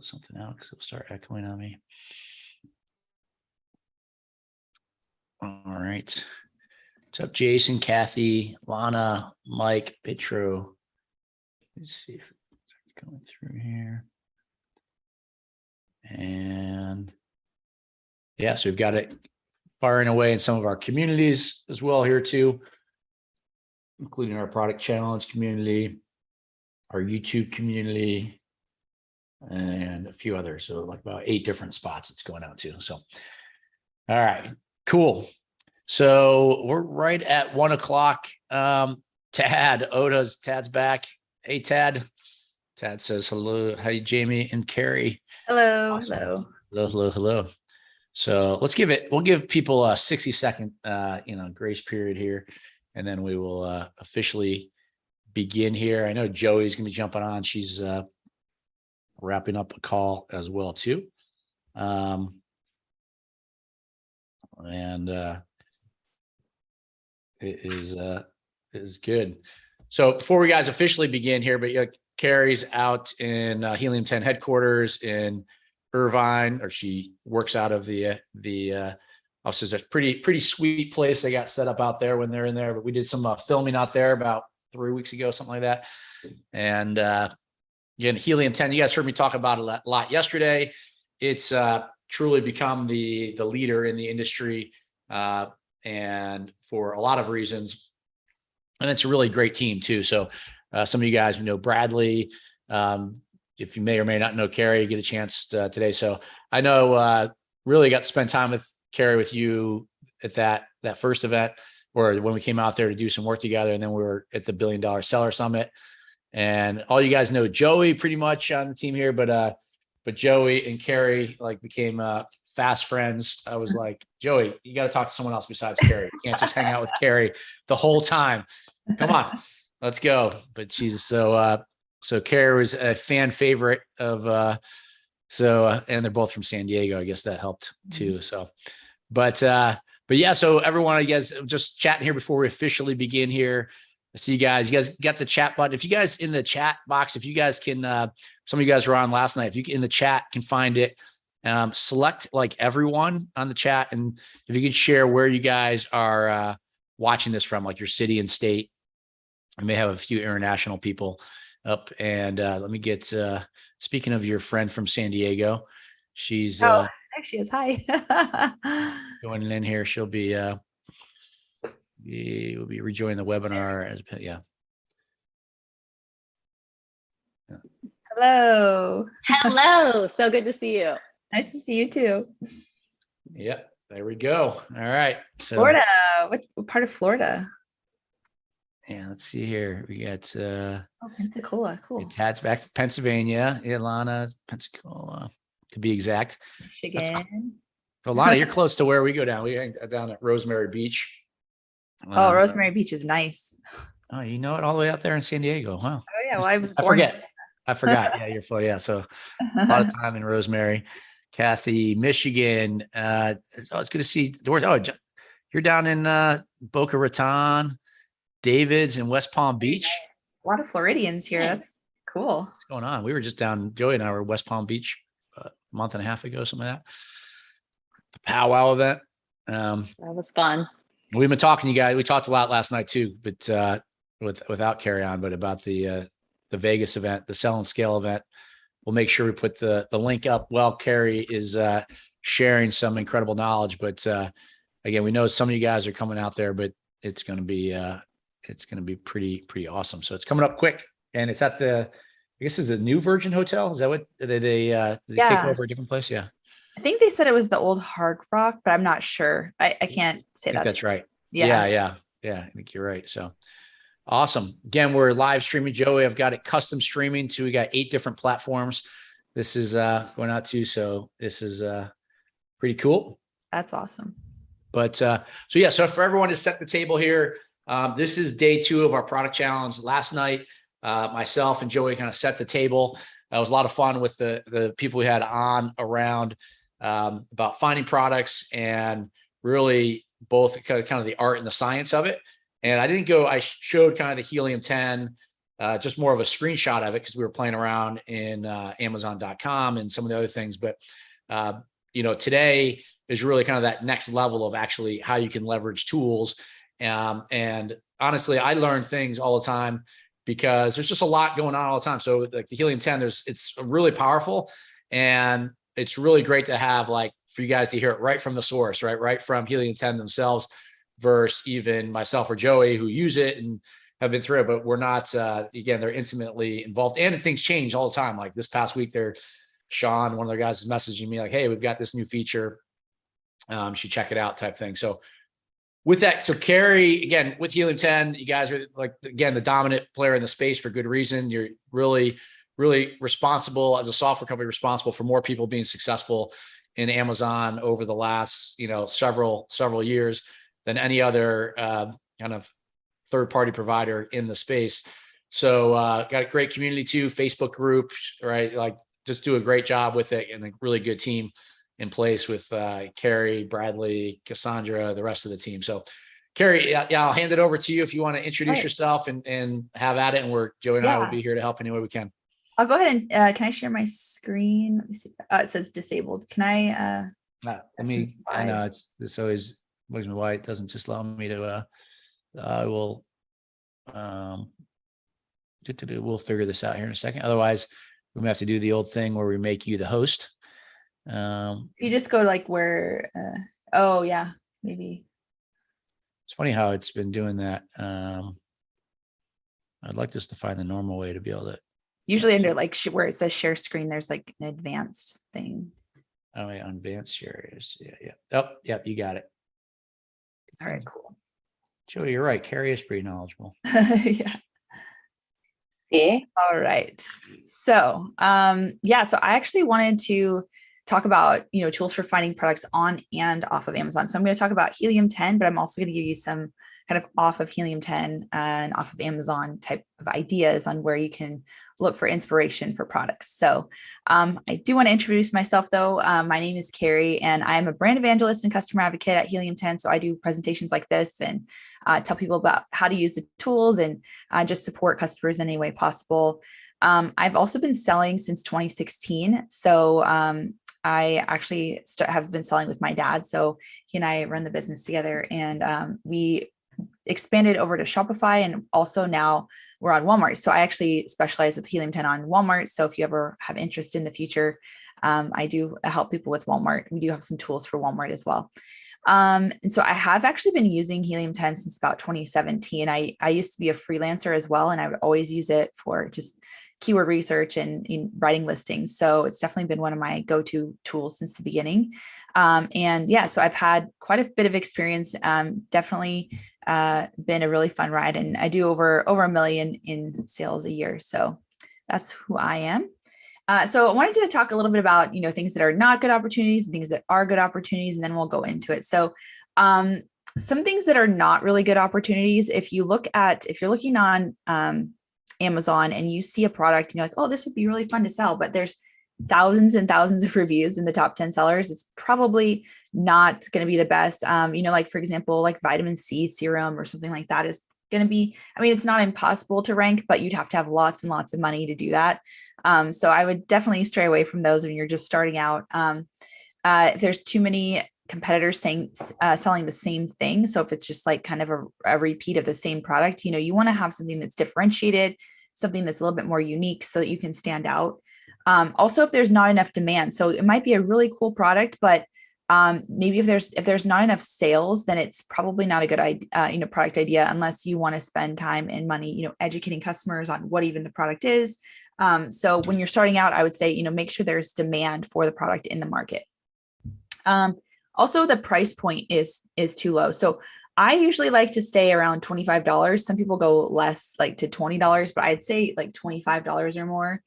close something out because it'll start echoing on me. All right. What's up, Jason, Kathy, Lana, Mike, Petro? Let's see if it's going through here. And yeah, so we've got it firing away in some of our communities as well here too, including our product challenge community, our YouTube community, and a few others. So like about 8 different spots it's going out to. So, all right, cool. So we're right at 1 o'clock. Tad's back. Hey, Tad. Tad says hello. Hi, Jamie and Carrie. Hello. Awesome. Hello. So we'll give people a 60-second, grace period here, and then we will officially begin here. I know Joey's going to be jumping on. She's wrapping up a call as well too. It is good. So before we guys officially begin here, but Carrie's out in Helium 10 headquarters in Irvine, or she works out of the offices. It's pretty sweet place they got set up out there when they're in there. But we did some filming out there about 3 weeks ago, something like that. And again, Helium 10, you guys heard me talk about it a lot yesterday. It's truly become the leader in the industry, and for a lot of reasons. And it's a really great team too. So some of you guys know Bradley. If you may or may not know Carrie, you get a chance today. So I know really got to spend time with Carrie, with you at that first event, or when we came out there to do some work together. And then we were at the $1 Billion Seller Summit. And all you guys know Joey pretty much on the team here, but Joey and Carrie became fast friends. I was like, Joey, you got to talk to someone else besides Carrie. You can't just hang out with Carrie the whole time. Come on, let's go. But she's so Carrie was a fan favorite of, and they're both from San Diego. I guess that helped too. So, but yeah, so everyone, I guess just chatting here before we officially begin here. I see you guys got the chat button. If you guys in the chat box, if you guys can, some of you guys were on last night, if you in the chat can find it, select everyone on the chat. And if you could share where you guys are watching this from, like your city and state. I may have a few international people up, and let me get, speaking of your friend from San Diego, she's there she is. Hi. joining in here. She'll be we'll be rejoining the webinar as Hello. So good to see you. Nice to see you too. Yeah, there we go. All right. So Florida. What part of Florida? Yeah, let's see here. We got Pensacola. Cool. Tad's back from Pennsylvania. Ilana's Pensacola, to be exact. Michigan. Ilana, you're close to where we go down. We hang down at Rosemary Beach. Rosemary Beach is nice. Oh, you know it, all the way out there in San Diego. Wow. Oh yeah, well, I forgot. Yeah, you're full. Yeah, so a lot of time in Rosemary. Kathy, Michigan. It's good to see. Oh, you're down in Boca Raton. David's in West Palm Beach. A lot of Floridians here. That's cool. What's going on? We were just down, Joey and I were at West Palm Beach a month and a half ago, something like that. The powwow event. That was fun. We've been talking to you guys. We talked a lot last night too, but without Carrie on, but about the Vegas event, the Sell and Scale event. We'll make sure we put the link up. Well, Carrie is sharing some incredible knowledge, but again, we know some of you guys are coming out there, but it's going to be pretty awesome. So it's coming up quick, and it's at I guess it's a new Virgin Hotel. Is that what they take over a different place? Yeah. I think they said it was the old Hard Rock, but I'm not sure. I can't say that. That's right. Yeah. I think you're right. So awesome. Again, we're live streaming, Joey. I've got it custom streaming we got 8 different platforms. This is going out to, so this is pretty cool. That's awesome. But so for everyone to set the table here, this is day 2 of our product challenge. Last night, myself and Joey kind of set the table. It was a lot of fun with the people we had on around about finding products, and really both kind of the art and the science of it. And I showed kind of the Helium 10 just more of a screenshot of it because we were playing around in Amazon.com and some of the other things. But, today is really kind of that next level of actually how you can leverage tools. And honestly, I learn things all the time because there's just a lot going on all the time. So like the Helium 10, it's really powerful, and it's really great to have for you guys to hear it right from the source, right from Helium 10 themselves versus even myself or Joey who use it and have been through it, but we're not, again, they're intimately involved, and things change all the time. Like this past week Sean, one of their guys is messaging me like, hey, we've got this new feature. You should check it out type thing. So with that, so Carrie, again, with Helium 10, you guys are the dominant player in the space for good reason. You're really, really responsible as a software company, responsible for more people being successful in Amazon over the last, several years than any other kind of third-party provider in the space. So got a great community too, Facebook group, right? Just do a great job with it, and a really good team in place with Carrie, Bradley, Cassandra, the rest of the team. So Carrie, I'll hand it over to you if you want to introduce yourself and have at it. And Joey and I will be here to help any way we can. I'll go ahead and can I share my screen? Let me see. It says disabled. Can I? I know this always bugs me why it doesn't just allow me to. I will. We'll figure this out here in a second. Otherwise, we may have to do the old thing where we make you the host. If you just go to where, oh yeah, maybe. It's funny how it's been doing that. I'd like just to find the normal way to be able to. Usually under where it says share screen, there's an advanced thing. Oh, yeah, advanced shares. Yeah. Oh, yeah, you got it. All right, cool. Joey, you're right. Carrie is pretty knowledgeable. Yeah. See? All right. So, so I actually wanted to talk about, tools for finding products on and off of Amazon. So I'm going to talk about Helium 10, but I'm also going to give you some kind of off of Helium 10 and off of Amazon type of ideas on where you can look for inspiration for products. So I do want to introduce myself though. My name is Carrie, and I'm a brand evangelist and customer advocate at Helium 10. So I do presentations like this and tell people about how to use the tools and just support customers in any way possible. I've also been selling since 2016. So I actually have been selling with my dad. So he and I run the business together, and we expanded over to Shopify, and also now we're on Walmart. So I actually specialize with Helium 10 on Walmart. So if you ever have interest in the future, I do help people with Walmart. We do have some tools for Walmart as well. And so I have actually been using Helium 10 since about 2017. I used to be a freelancer as well, and I would always use it for just keyword research and in writing listings. So it's definitely been one of my go-to tools since the beginning. So I've had quite a bit of experience, definitely been a really fun ride, and I do over $1 million in sales a year. So that's who I am. So I wanted to talk a little bit about, things that are not good opportunities and things that are good opportunities, and then we'll go into it. So some things that are not really good opportunities, if you're looking on Amazon and you see a product and you're like, oh, this would be really fun to sell, but there's thousands and thousands of reviews in the top 10 sellers, it's probably not going to be the best. For example, like vitamin C serum or something like that is going to be, it's not impossible to rank, but you'd have to have lots and lots of money to do that. So I would definitely stray away from those when you're just starting out. If there's too many competitors selling the same thing. So if it's just kind of a repeat of the same product, you want to have something that's differentiated, something that's a little bit more unique so that you can stand out. Also, if there's not enough demand, so it might be a really cool product, but maybe if there's not enough sales, then it's probably not a good idea, product idea, unless you want to spend time and money, educating customers on what even the product is. So when you're starting out, I would say, make sure there's demand for the product in the market. Also, the price point is too low. So I usually like to stay around $25. Some people go less, to $20, but I'd say $25 or more.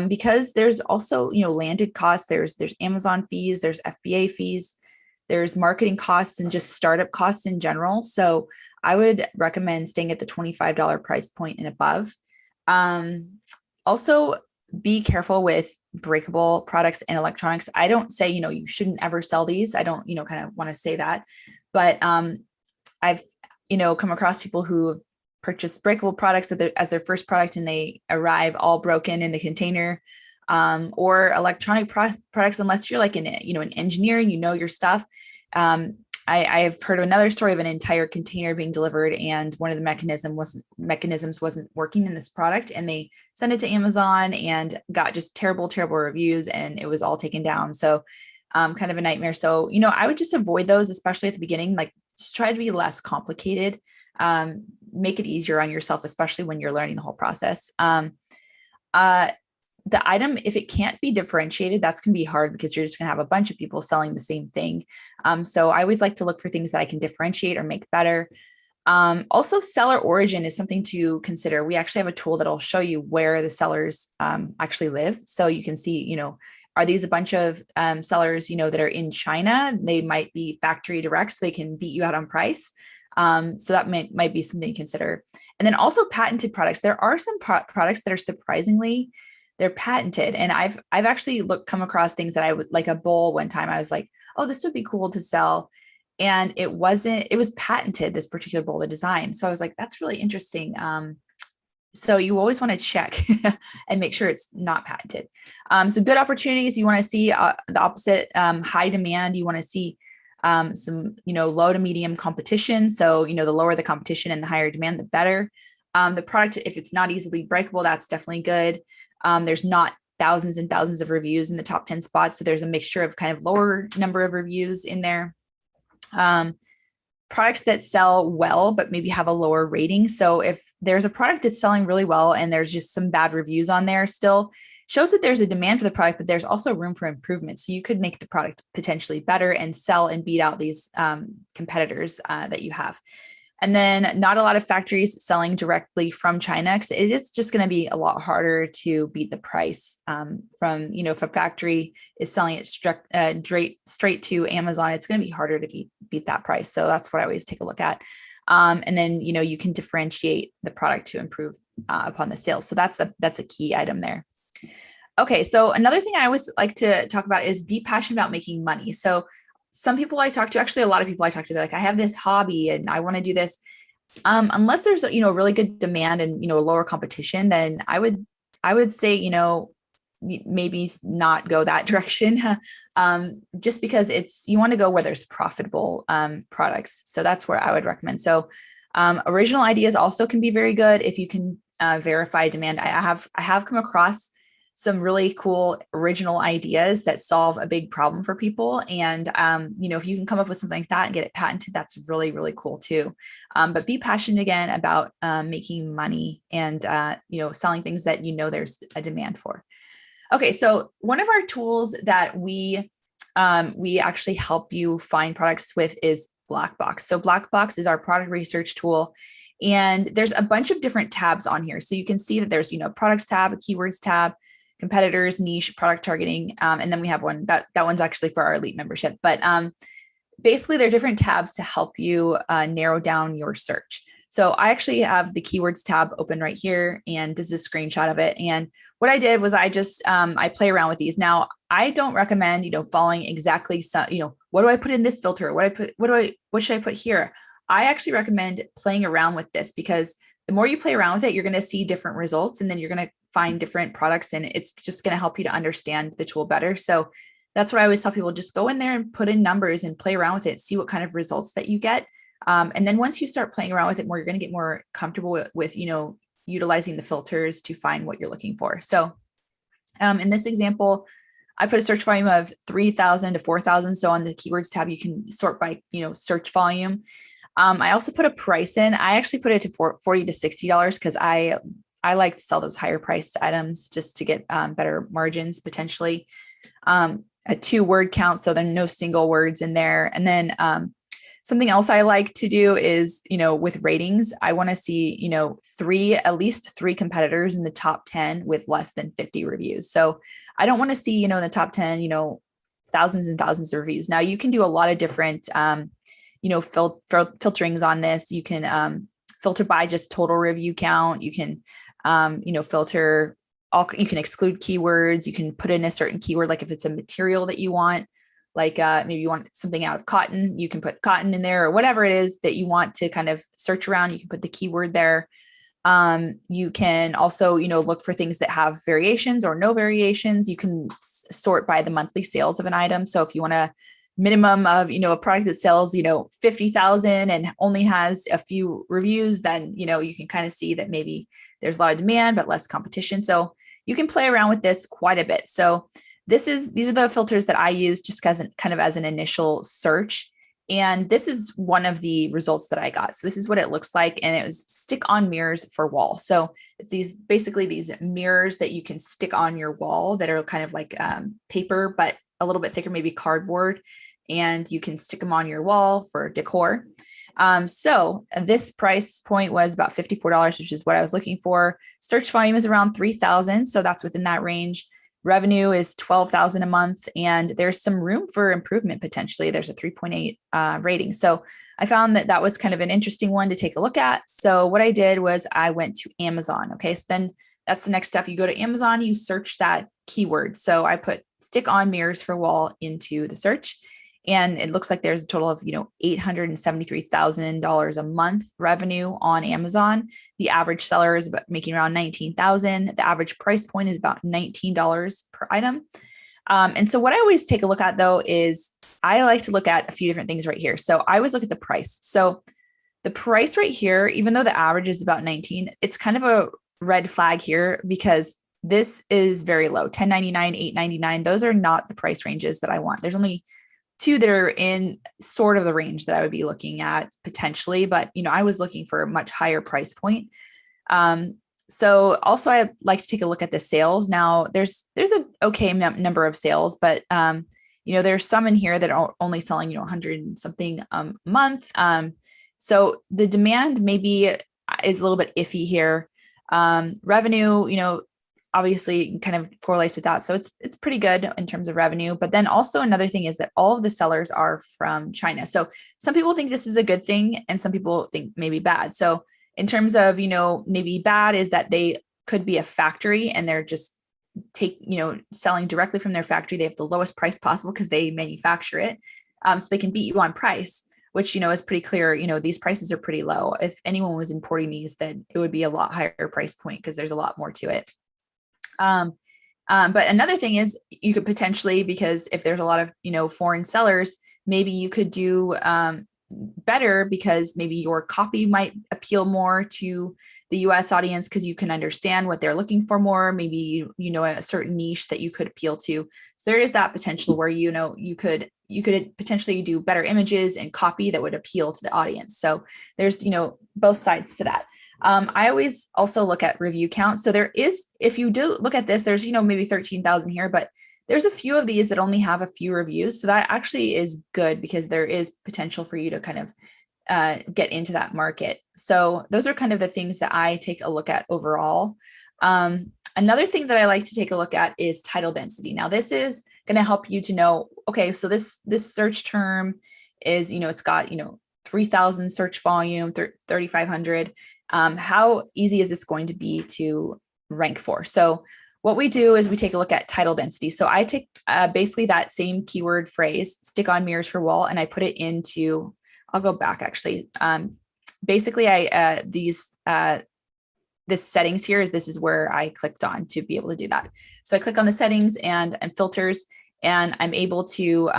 Because there's also, landed costs, there's Amazon fees, there's FBA fees, there's marketing costs and just startup costs in general. So I would recommend staying at the $25 price point and above. Also be careful with breakable products and electronics. I don't say, you shouldn't ever sell these. I don't, kind of want to say that, but, I've, come across people who purchase breakable products as their first product and they arrive all broken in the container, or electronic products, unless you're like an engineer, your stuff. I have heard of another story of an entire container being delivered and one of the mechanisms wasn't working in this product, and they sent it to Amazon and got just terrible reviews, and it was all taken down. So kind of a nightmare. So, I would just avoid those, especially at the beginning. Like, just try to be less complicated. Make it easier on yourself, especially when you're learning the whole process. The item, if it can't be differentiated, that's going to be hard because you're just going to have a bunch of people selling the same thing. So I always like to look for things that I can differentiate or make better. Also, seller origin is something to consider. We actually have a tool that'll show you where the sellers actually live. So you can see, are these a bunch of sellers, that are in China? They might be factory direct, so they can beat you out on price. So that might be something to consider. And then also patented products. There are some products that are surprisingly, they're patented. And I've actually come across things that I would, like a bowl one time, I was like, oh, this would be cool to sell. And it was patented, this particular bowl, the design. So I was like, that's really interesting. So you always want to check and make sure it's not patented. So good opportunities, you want to see the opposite, high demand. You want to see some, low to medium competition. So, the lower the competition and the higher demand, the better. The product, if it's not easily breakable, that's definitely good. There's not thousands and thousands of reviews in the top 10 spots. So there's a mixture of kind of lower number of reviews in there. Products that sell well, but maybe have a lower rating. So if there's a product that's selling really well and there's just some bad reviews on there, still shows that there's a demand for the product, but there's also room for improvement. So you could make the product potentially better and sell and beat out these competitors that you have. And then not a lot of factories selling directly from China, because it is just going to be a lot harder to beat the price from, if a factory is selling it straight to Amazon, it's going to be harder to beat that price. So that's what I always take a look at. And then, you can differentiate the product to improve upon the sales. So that's a key item there. Okay. So another thing I always like to talk about is be passionate about making money. So some people I talk to, actually a lot of people I talk to, they're like, I have this hobby and I want to do this. Unless there's, really good demand and, lower competition, then I would say, maybe not go that direction. Just because you want to go where there's profitable products. So that's where I would recommend. So original ideas also can be very good if you can verify demand. I have come across some really cool original ideas that solve a big problem for people. And, if you can come up with something like that and get it patented, that's really, really cool too. But be passionate again about making money and, selling things that, there's a demand for. Okay. So one of our tools that we actually help you find products with is Blackbox. So Blackbox is our product research tool. And there's a bunch of different tabs on here. So you can see that there's, products tab, a keywords tab, competitors, niche, product targeting. And then we have one that one's actually for our elite membership, but basically they're different tabs to help you narrow down your search. So I actually have the keywords tab open right here, and this is a screenshot of it. And what I did was I just, I play around with these. Now I don't recommend, following exactly some, what do I put in this filter? What should I put here? I actually recommend playing around with this, because the more you play around with it, you're going to see different results, and then you're going to find different products, and it's just going to help you to understand the tool better. So that's what I always tell people, just go in there and put in numbers and play around with it, see what kind of results that you get. And then once you start playing around with it more, you're going to get more comfortable with utilizing the filters to find what you're looking for. So in this example, I put a search volume of 3,000 to 4,000. So on the keywords tab, you can sort by, search volume. I also put a price in. I actually put it to $40 to $60 because I like to sell those higher priced items just to get better margins potentially. A 2-word count, so there are no single words in there. And then something else I like to do is, with ratings, I want to see, at least three competitors in the top 10 with less than 50 reviews. So I don't want to see, in the top 10, thousands and thousands of reviews. Now you can do a lot of different filterings on this. You can filter by just total review count. You can, filter all, you can exclude keywords. You can put in a certain keyword, like if it's a material that you want, like maybe you want something out of cotton, you can put cotton in there, or whatever it is that you want to kind of search around. You can put the keyword there. You can also, look for things that have variations or no variations. You can sort by the monthly sales of an item. So if you want a minimum of, a product that sells, 50,000 and only has a few reviews, then, you can kind of see that maybe there's a lot of demand, but less competition. So you can play around with this quite a bit. So these are the filters that I use just as an initial search. And this is one of the results that I got. So this is what it looks like. And it was stick on mirrors for wall. So it's basically these mirrors that you can stick on your wall that are kind of like paper, but a little bit thicker, maybe cardboard. And you can stick them on your wall for decor. So this price point was about $54, which is what I was looking for. Search volume is around 3,000. So that's within that range. Revenue is 12,000 a month, and there's some room for improvement potentially. There's a 3.8 rating. So I found that was kind of an interesting one to take a look at. So what I did was I went to Amazon. Okay, so then that's the next step. You go to Amazon, you search that keyword. So I put stick on mirrors for wall into the search. And it looks like there's a total of, $873,000 a month revenue on Amazon. The average seller is making around $19,000. The average price point is about $19 per item. And so what I always take a look at though, is I like to look at a few different things right here. So I always look at the price. So the price right here, even though the average is about 19, it's kind of a red flag here because this is very low. $10.99, $8.99. Those are not the price ranges that I want. There's only two that are in sort of the range that I would be looking at potentially, but I was looking for a much higher price point. So also I like to take a look at the sales. Now there's an okay number of sales, but there's some in here that are only selling 100 and something a month. So the demand maybe is a little bit iffy here. Revenue, obviously kind of correlates with that. So it's pretty good in terms of revenue. But then also another thing is that all of the sellers are from China. So some people think this is a good thing and some people think maybe bad. So in terms of, maybe bad is that they could be a factory and they're just selling directly from their factory. They have the lowest price possible because they manufacture it. So they can beat you on price, which, is pretty clear. These prices are pretty low. If anyone was importing these, then it would be a lot higher price point because there's a lot more to it. But another thing is you could potentially, because if there's a lot of, foreign sellers, maybe you could do better because maybe your copy might appeal more to the US audience because you can understand what they're looking for more. Maybe, a certain niche that you could appeal to. So there is that potential where, you could potentially do better images and copy that would appeal to the audience. So there's, both sides to that. I always also look at review count. So there is, if you do look at this, there's, maybe 13,000 here, but there's a few of these that only have a few reviews. So that actually is good because there is potential for you to kind of get into that market. So those are kind of the things that I take a look at overall. Another thing that I like to take a look at is title density. Now this is going to help you to know, okay, so this search term is, it's got, 3,000 search volume, 3,500. How easy is this going to be to rank for? So what we do is we take a look at title density. So I take basically that same keyword phrase, stick on mirrors for wall, and I put it into, I'll go back actually. Basically this settings here this is where I clicked on to be able to do that. So I click on the settings and filters, and I'm able to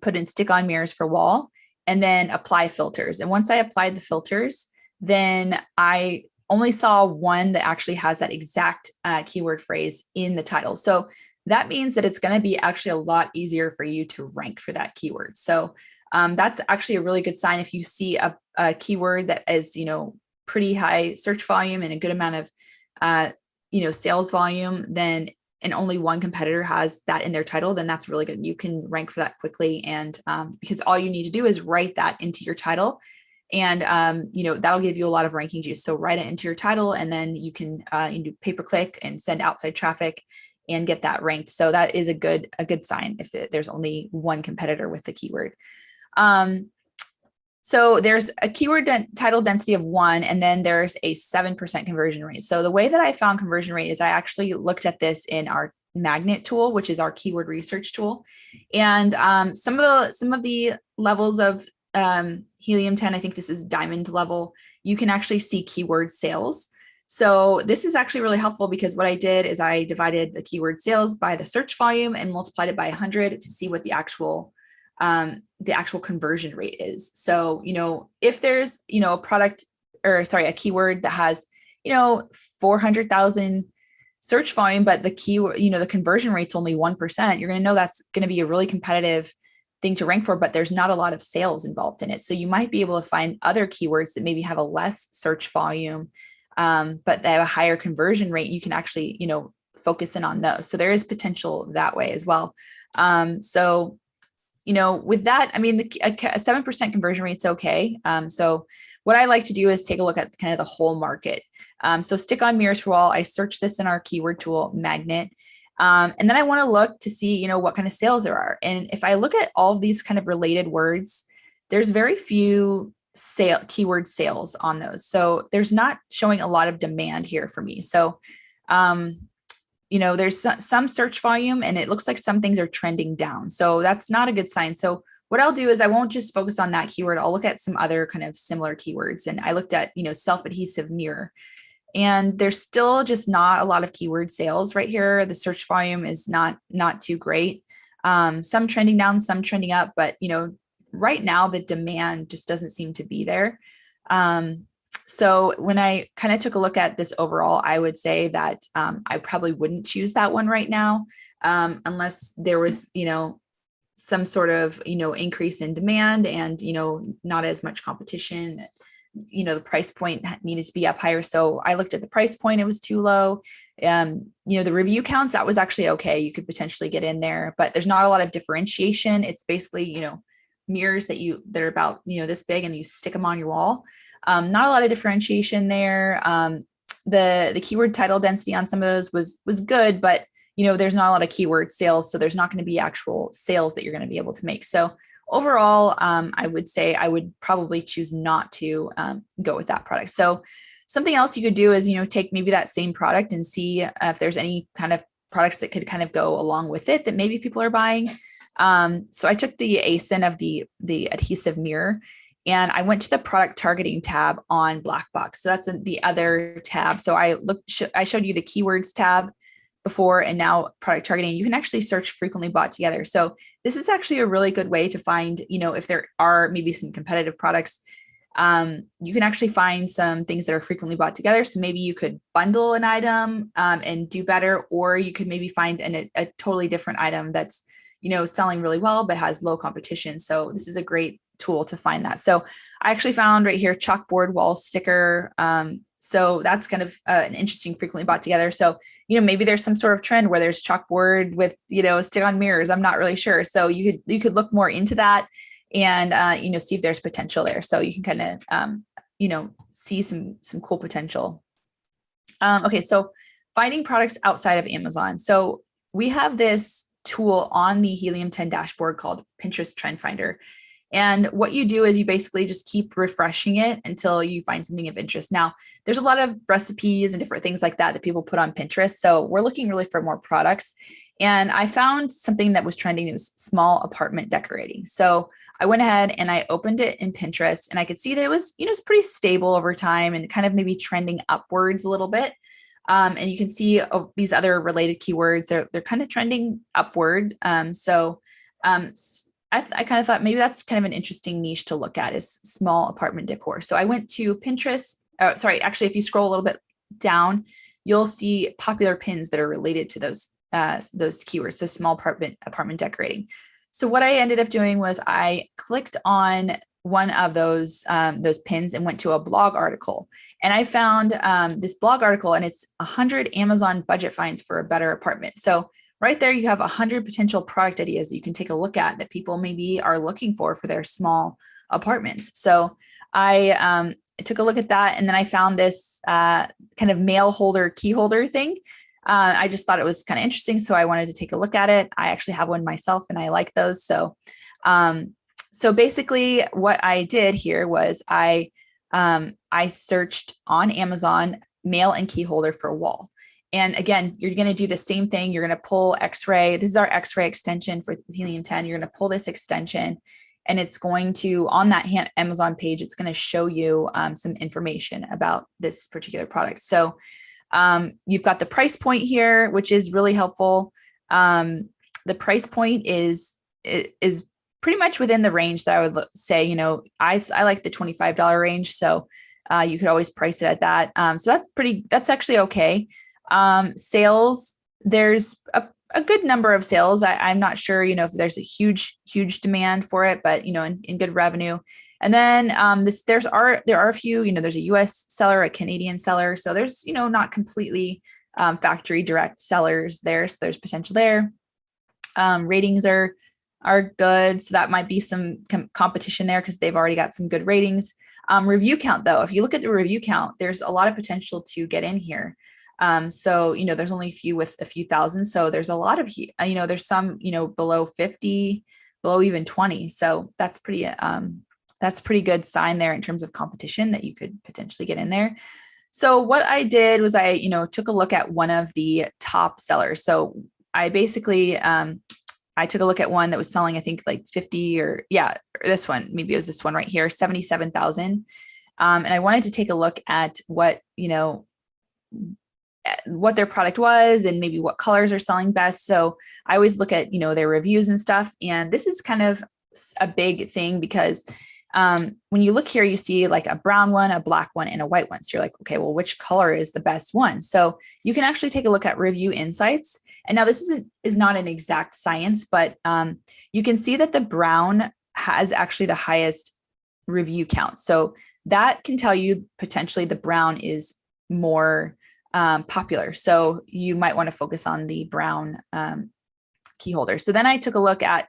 put in stick on mirrors for wall and then apply filters. And once I applied the filters, then I only saw one that actually has that exact keyword phrase in the title. So that means that it's going to be actually a lot easier for you to rank for that keyword. So that's actually a really good sign. If you see a keyword that is, pretty high search volume and a good amount of, sales volume, then and only one competitor has that in their title, then that's really good. You can rank for that quickly. And because all you need to do is write that into your title. And, that'll give you a lot of ranking juice. So write it into your title, and then you can you do pay-per-click and send outside traffic and get that ranked. So that is a good sign if there's only one competitor with the keyword. So there's a keyword title density of 1, and then there's a 7% conversion rate. So the way that I found conversion rate is I actually looked at this in our magnet tool, which is our keyword research tool. And some of the levels of Helium 10, I think this is diamond level, you can actually see keyword sales. So this is actually really helpful because what I did is I divided the keyword sales by the search volume and multiplied it by 100 to see what the actual conversion rate is. So, if there's, a keyword that has, 400,000 search volume, but the keyword, the conversion rate's only 1%, you're going to know that's going to be a really competitive thing to rank for, but there's not a lot of sales involved in it. So you might be able to find other keywords that maybe have a less search volume, but they have a higher conversion rate. You can actually, focus in on those. So there is potential that way as well. With that, I mean, a 7% conversion rate is okay. So what I like to do is take a look at kind of the whole market. So stick on mirrors for all. I search this in our keyword tool magnet. And then I want to look to see, what kind of sales there are. And if I look at all of these kind of related words, there's very few keyword sales on those. So there's not showing a lot of demand here for me. So, there's some search volume and it looks like some things are trending down. So that's not a good sign. So what I'll do is I won't just focus on that keyword. I'll look at some other kind of similar keywords. And I looked at, self-adhesive mirror. And there's still just not a lot of keyword sales right here. The search volume is not too great. Some trending down, some trending up, but right now the demand just doesn't seem to be there. So when I kind of took a look at this overall, I would say that I probably wouldn't choose that one right now, unless there was, some sort of, increase in demand and, not as much competition. The price point needed to be up higher. So I looked at the price point, it was too low. The review counts, that was actually okay. You could potentially get in there, but there's not a lot of differentiation. It's basically, mirrors that are about, this big and you stick them on your wall. Not a lot of differentiation there. The keyword title density on some of those was good, but there's not a lot of keyword sales. So there's not going to be actual sales that you're going to be able to make. So overall, I would say I would probably choose not to go with that product. So something else you could do is, take maybe that same product and see if there's any kind of products that could kind of go along with it that maybe people are buying. So I took the ASIN of the adhesive mirror and I went to the product targeting tab on Blackbox. So that's the other tab. So I showed you the keywords tab before and now product targeting. You can actually search frequently bought together. So this is actually a really good way to find, if there are maybe some competitive products, you can actually find some things that are frequently bought together. So maybe you could bundle an item and do better, or you could maybe find a totally different item that's, selling really well, but has low competition. So this is a great tool to find that. So I actually found right here, chalkboard wall sticker. So that's kind of an interesting frequently bought together. So, maybe there's some sort of trend where there's chalkboard with, stick on mirrors. I'm not really sure. So you could look more into that and, see if there's potential there. So you can kind of, see some cool potential. Okay. So finding products outside of Amazon. So we have this tool on the Helium 10 dashboard called Pinterest Trend Finder. And what you do is you basically just keep refreshing it until you find something of interest. Now, there's a lot of recipes and different things like that people put on Pinterest. So we're looking really for more products. And I found something that was trending. It was small apartment decorating. So I went ahead and I opened it in Pinterest and I could see that it was, it's pretty stable over time and kind of maybe trending upwards a little bit. And you can see these other related keywords, they're kind of trending upward. I kind of thought maybe that's kind of an interesting niche to look at is small apartment decor. So I went to Pinterest. Actually, if you scroll a little bit down, you'll see popular pins that are related to those keywords. So small apartment decorating. So what I ended up doing was I clicked on one of those pins and went to a blog article. And I found this blog article and it's 100 Amazon budget finds for a better apartment. So right there, you have 100 potential product ideas that you can take a look at that people maybe are looking for their small apartments. So I took a look at that. And then I found this kind of mail holder, key holder thing. I just thought it was kind of interesting. So I wanted to take a look at it. I actually have one myself and I like those. So basically what I did here was I searched on Amazon mail and key holder for wall. And again, you're going to do the same thing. You're going to pull X-ray. This is our X-ray extension for Helium 10. You're going to pull this extension, and it's going to, on that Amazon page, it's going to show you some information about this particular product. So you've got the price point here, which is really helpful. The price point is pretty much within the range that I would say, you know, I like the $25 range. So you could always price it at that. So that's actually okay. Sales, there's a good number of sales. I'm not sure, you know, if there's a huge demand for it, but, you know, in good revenue. And then there are a few, you know, there's a US seller, a Canadian seller. So there's, you know, not completely factory direct sellers there. So there's potential there. Ratings are good. So that might be some competition there because they've already got some good ratings. Review count though, if you look at the review count, there's a lot of potential to get in here. So, you know, there's only a few with a few thousand. So there's a lot of, you know, there's some, you know, below 50, below even 20. So that's pretty good sign there in terms of competition that you could potentially get in there. So what I did was I, you know, took a look at one of the top sellers. So I basically, I took a look at one that was selling, I think like 50 or this one, maybe it was this one right here, 77,000. And I wanted to take a look at what, you know, what their product was and maybe what colors are selling best. So I always look at, you know, their reviews and stuff. And this is kind of a big thing because when you look here, you see like a brown one, a black one, and a white one. So you're like, okay, well, which color is the best one? So you can actually take a look at review insights. And now this is not an exact science, but you can see that the brown has actually the highest review count. So that can tell you potentially the brown is more popular. So you might want to focus on the brown key holder. So then I took a look at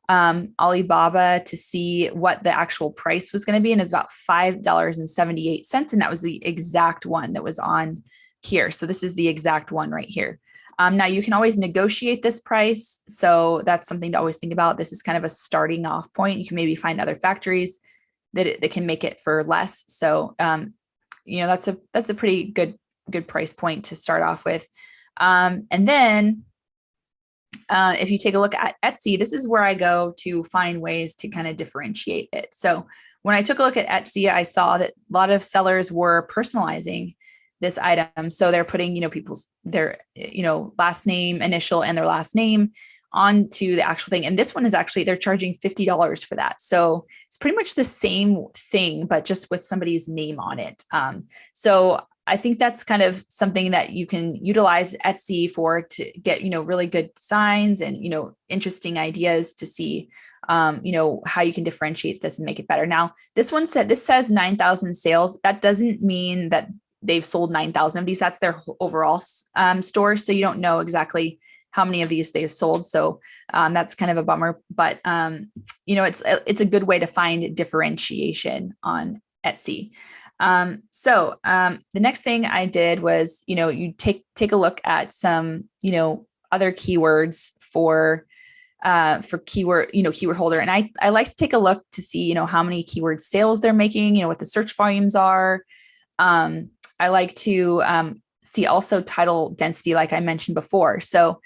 Alibaba to see what the actual price was going to be. And it's about $5.78. And that was the exact one that was on here. So this is the exact one right here. Now you can always negotiate this price. So that's something to always think about. This is kind of a starting off point. You can maybe find other factories that can make it for less. So, you know, that's a pretty good price point to start off with. And then if you take a look at Etsy, this is where I go to find ways to kind of differentiate it. So when I took a look at Etsy, I saw that a lot of sellers were personalizing this item. So they're putting, you know, their, you know, last name, initial, and their last name onto the actual thing. And this one is actually, they're charging $50 for that. So it's pretty much the same thing, but just with somebody's name on it. So I think that's kind of something that you can utilize Etsy for to get, you know, really good signs and, you know, interesting ideas to see, you know, how you can differentiate this and make it better. Now, this says 9,000 sales. That doesn't mean that they've sold 9,000 of these. That's their overall store. So you don't know exactly how many of these they've sold. So that's kind of a bummer, but you know, it's a good way to find differentiation on Etsy. So the next thing I did was, you know, you take a look at some, you know, other keywords for keyword, you know, keyword holder. And I like to take a look to see, you know, how many keyword sales they're making, you know, what the search volumes are. I like to see also title density, like I mentioned before. So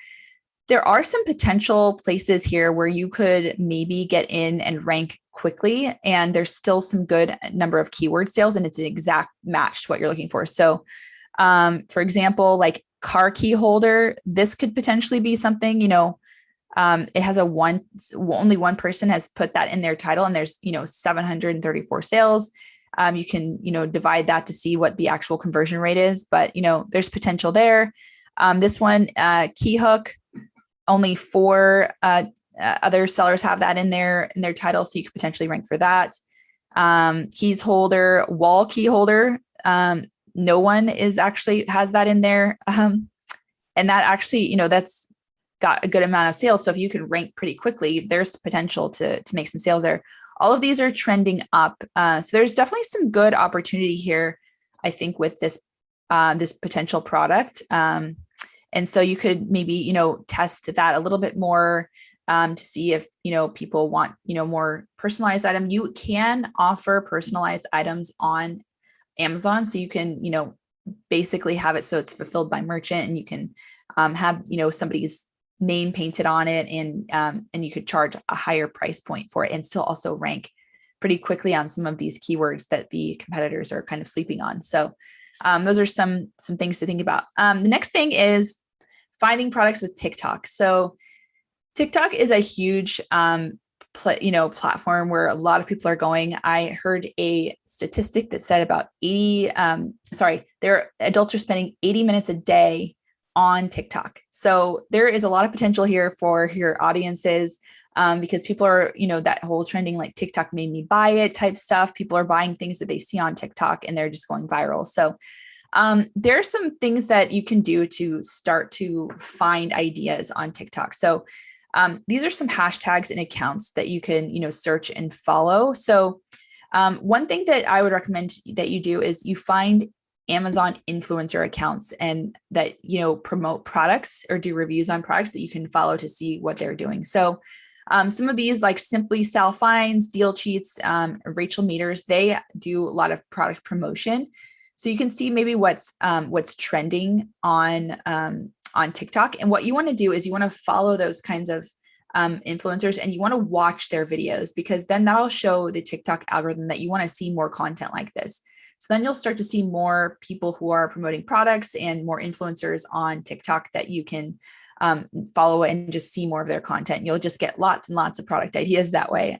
there are some potential places here where you could maybe get in and rank quickly, and there's still some good number of keyword sales, and it's an exact match to what you're looking for. So, for example, like car key holder, this could potentially be something, you know, it has only one person has put that in their title, and there's, you know, 734 sales. You can, you know, divide that to see what the actual conversion rate is, but, you know, there's potential there. This one, key hook, only 4 other sellers have that in their title, so you could potentially rank for that. Keys holder, wall key holder, no one has that in there, and that actually, you know, that's got a good amount of sales. So if you can rank pretty quickly, there's potential to make some sales there. All of these are trending up, so there's definitely some good opportunity here, I think, with this potential product. And so you could maybe, you know, test that a little bit more to see if, you know, people want, you know, more personalized item. You can offer personalized items on Amazon. So you can, you know, basically have it so it's fulfilled by merchant, and you can have, you know, somebody's name painted on it, and you could charge a higher price point for it and still also rank pretty quickly on some of these keywords that the competitors are kind of sleeping on. So those are some things to think about. The next thing is finding products with TikTok. So TikTok is a huge platform where a lot of people are going. I heard a statistic that said about adults are spending 80 minutes a day on TikTok. So there is a lot of potential here for your audiences, because people are, you know, that whole trending like TikTok made me buy it type stuff. People are buying things that they see on TikTok and they're just going viral. So there are some things that you can do to start to find ideas on TikTok. So these are some hashtags and accounts that you can, you know, search and follow. So one thing that I would recommend that you do is you find Amazon influencer accounts and that, you know, promote products or do reviews on products that you can follow to see what they're doing. So some of these, like Simply Sal Finds, Deal Cheats, Rachel Meters, they do a lot of product promotion. So you can see maybe what's trending on TikTok. And what you want to do is you want to follow those kinds of influencers, and you want to watch their videos, because then that'll show the TikTok algorithm that you want to see more content like this. So then you'll start to see more people who are promoting products and more influencers on TikTok that you can follow and just see more of their content. You'll just get lots and lots of product ideas that way.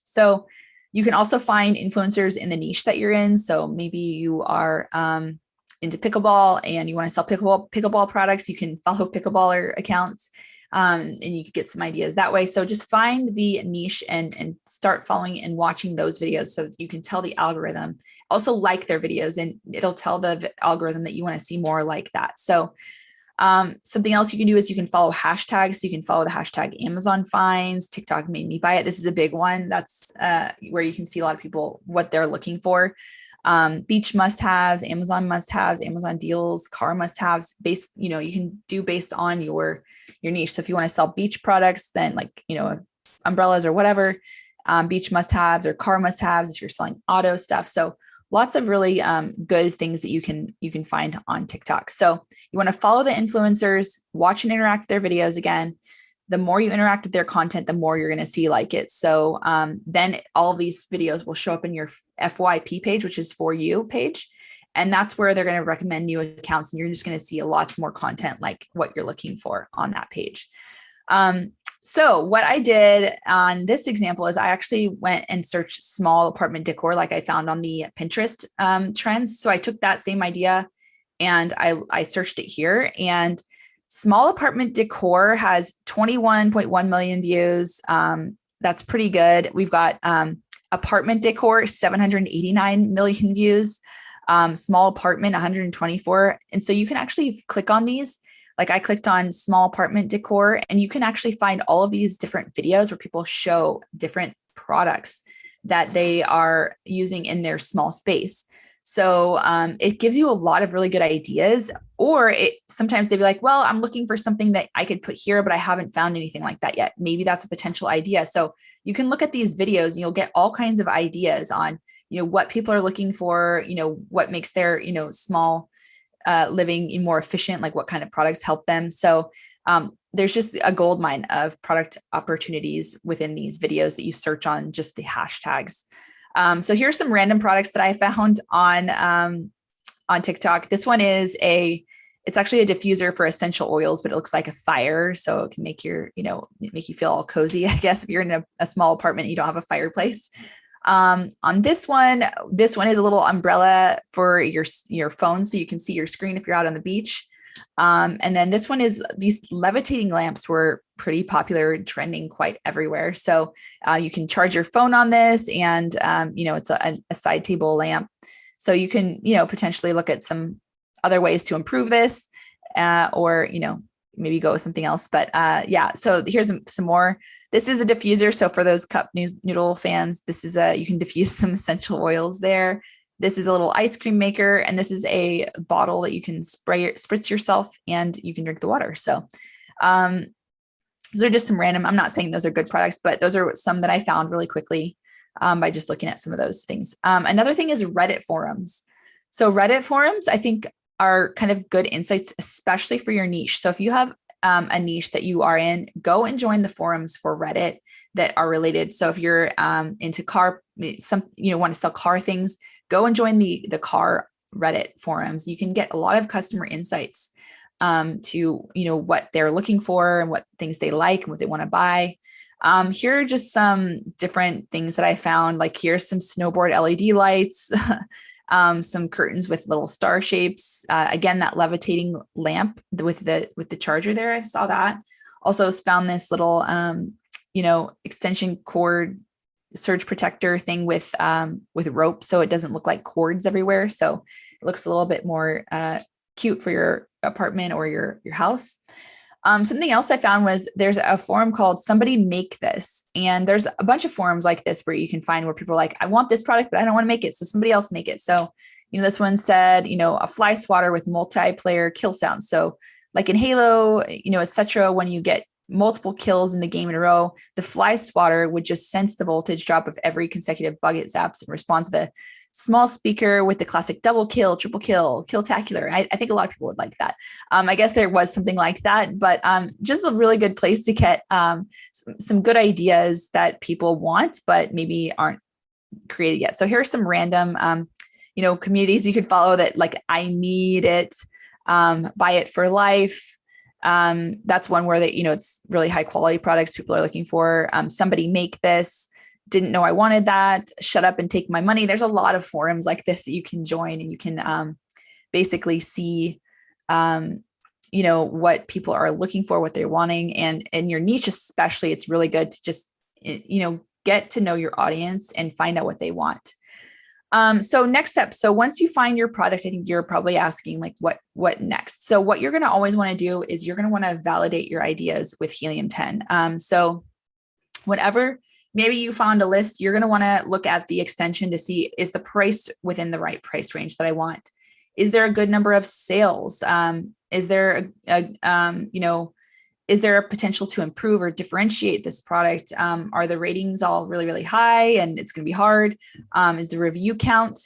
So you can also find influencers in the niche that you're in. So maybe you are into pickleball and you want to sell pickleball products. You can follow pickleballer accounts, and you can get some ideas that way. So just find the niche and start following and watching those videos so you can tell the algorithm. Also like their videos, and it'll tell the algorithm that you want to see more like that. So something else you can do is you can follow hashtags. So you can follow the hashtag Amazon finds, TikTok made me buy it. This is a big one. That's where you can see a lot of people, what they're looking for. Beach must-haves, Amazon must-haves, Amazon deals, car must-haves, based, you know, you can do based on your niche. So if you want to sell beach products, then like, you know, umbrellas or whatever, beach must-haves or car must-haves if you're selling auto stuff. So lots of really good things that you can find on TikTok. So you want to follow the influencers, watch and interact with their videos. Again, the more you interact with their content, the more you're going to see like it. So then all of these videos will show up in your FYP page, which is for you page. And that's where they're going to recommend new accounts. And you're just going to see lots more content like what you're looking for on that page. So what I did on this example is I actually went and searched small apartment decor like I found on the Pinterest trends. So I took that same idea and I searched it here, and small apartment decor has 21.1 million views. That's pretty good. We've got apartment decor, 789 million views. Small apartment, 124. And so you can actually click on these. Like I clicked on small apartment decor, and you can actually find all of these different videos where people show different products that they are using in their small space. So it gives you a lot of really good ideas. Or sometimes they'd be like, well, I'm looking for something that I could put here, but I haven't found anything like that yet. Maybe that's a potential idea. So you can look at these videos and you'll get all kinds of ideas on, you know, what people are looking for, you know, what makes their, you know, small living more efficient, like what kind of products help them. So there's just a gold mine of product opportunities within these videos that you search on just the hashtags. So here's some random products that I found on TikTok. This one is it's actually a diffuser for essential oils, but it looks like a fire. So it can make make you feel all cozy, I guess, if you're in a small apartment, and you don't have a fireplace. On this one is a little umbrella for your phone, so you can see your screen if you're out on the beach. And then this one is, these levitating lamps were pretty popular, trending quite everywhere. So you can charge your phone on this, and it's a side table lamp. So you can potentially look at some other ways to improve this, or maybe go with something else. But so here's some more. This is a diffuser. So for those cup noodle fans, this is you can diffuse some essential oils there. This is a little ice cream maker, and this is a bottle that you can spritz yourself, and you can drink the water. So those are just some random, I'm not saying those are good products, but those are some that I found really quickly by just looking at some of those things. Another thing is Reddit forums. So Reddit forums, I think, are kind of good insights, especially for your niche. So if you have a niche that you are in, go and join the forums for Reddit that are related. So if you're into car, want to sell car things, go and join the car Reddit forums. You can get a lot of customer insights to what they're looking for and what things they like and what they want to buy. Here are just some different things that I found. Like here's some snowboard LED lights, some curtains with little star shapes. Again, that levitating lamp with the charger there. I saw that. Also found this little extension cord surge protector thing with rope, so it doesn't look like cords everywhere. So it looks a little bit more cute for your apartment or your house. Something else I found was there's a forum called Somebody Make This. And there's a bunch of forums like this where you can find where people are like, I want this product, but I don't want to make it. So somebody else make it. So, this one said, a fly swatter with multiplayer kill sounds. So like in Halo, etc., when you get multiple kills in the game in a row, the fly swatter would just sense the voltage drop of every consecutive bug it zaps and responds to the small speaker with the classic double kill, triple kill, kill-tacular. I think a lot of people would like that. I guess there was something like that, but just a really good place to get some good ideas that people want, but maybe aren't created yet. So here are some random, communities you could follow that like, I need it, buy it for life. That's one where it's really high quality products people are looking for. Somebody make this. Didn't know I wanted that. Shut up and take my money. There's a lot of forums like this that you can join, and you can basically see, what people are looking for, what they're wanting, and in your niche especially, it's really good to just get to know your audience and find out what they want. So next step. So once you find your product, I think you're probably asking like, what next? So what you're going to always want to do is you're going to want to validate your ideas with Helium 10. So whatever. Maybe you found a list, you're going to want to look at the extension to see, is the price within the right price range that I want? Is there a good number of sales? Is there is there a potential to improve or differentiate this product? Are the ratings all really, really high and it's going to be hard? Is the review count?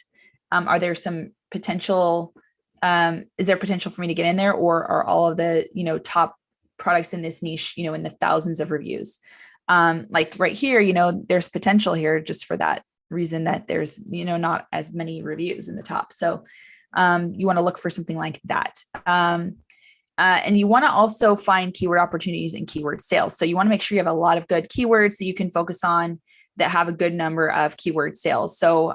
Are there some potential, is there potential for me to get in there, or are all of the, top products in this niche, in the thousands of reviews? Like right here, there's potential here just for that reason that there's, not as many reviews in the top. So you want to look for something like that. And you want to also find keyword opportunities and keyword sales. So you want to make sure you have a lot of good keywords that you can focus on that have a good number of keyword sales. So